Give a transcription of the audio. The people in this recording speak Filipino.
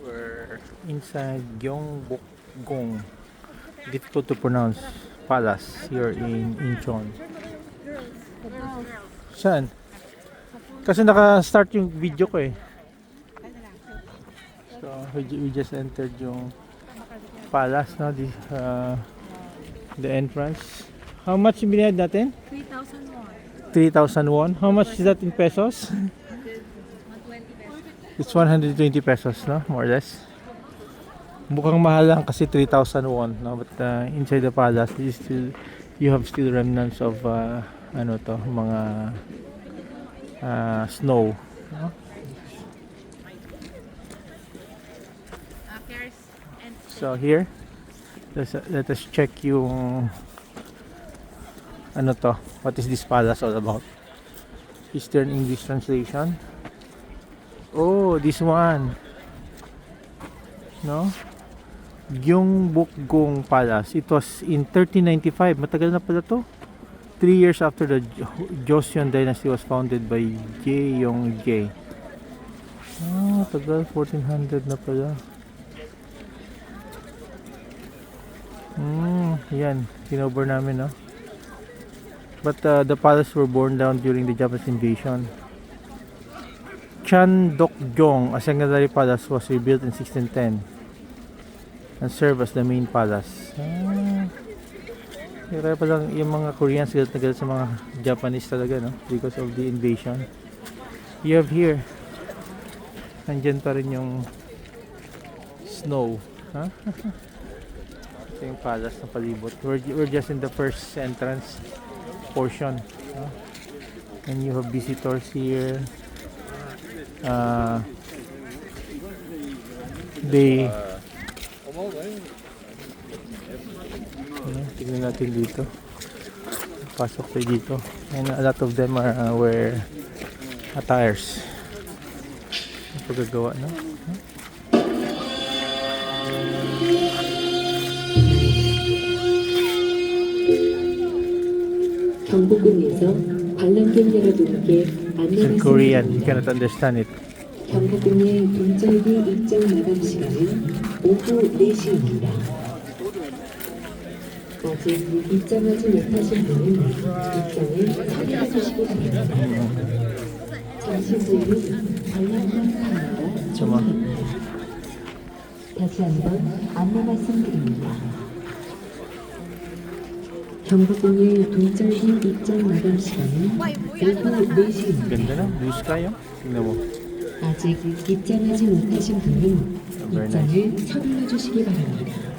We're inside Gyeongbokgung, difficult to pronounce, palace here in Incheon. Saan? Kasi naka-start yung video ko eh. So we just entered yung palace, no? The entrance. How much binayad natin? 3,000 won. 3,000 won. How much is that in pesos? 120 pesos. It's 120 pesos, no? More or less. Mukhang mahal lang kasi 3,000 won, no? But inside the palace, you have still remnants of ano to, mga snow, no? So here, let us check yung ano to, what is this palace all about? Eastern English translation. Oh, this one, no? Gyeongbokgung Palace. It was in 1395. Matagal na pala to. 3 years after the Joseon dynasty was founded by Jeongjae. Ah, tagal, 1400 na pala. Yan, tinover namin, no? But the palace were borne down during the Japanese invasion. Chandokjeong, a secondary palace, was rebuilt in 1610 and served as the main palace. Kaya palang yung mga Koreans galit na galit sa mga Japanese talaga, no? Because of the invasion. You have here, nandyan pa rin yung snow. Huh? Ito yung palace na palibot. We're just in the first entrance portion, no? And you have visitors here. Tignan natin dito. Pasok tayo dito. And a lot of them are wear attires. Pagagawa, no? 경복궁에서 관람객 여러분께 In Korean, you cannot understand it. 경복궁의 동절기 입장 마감 시간은 오후 4시입니다. 아직 입장하지 못하신 분은 입장을 서두해 주시기 바랍니다. 잠시 후에는 관람객 카메라 종료됩니다. 다시 한번 안내 말씀드립니다. 경복궁의 동절기 입장 마감 시간은 오후 4시입니다. Ganda na, blue sky, oh. Tingnan mo. 아직 입장하지 못하신 분은 입장을 서둘러 주시기 바랍니다.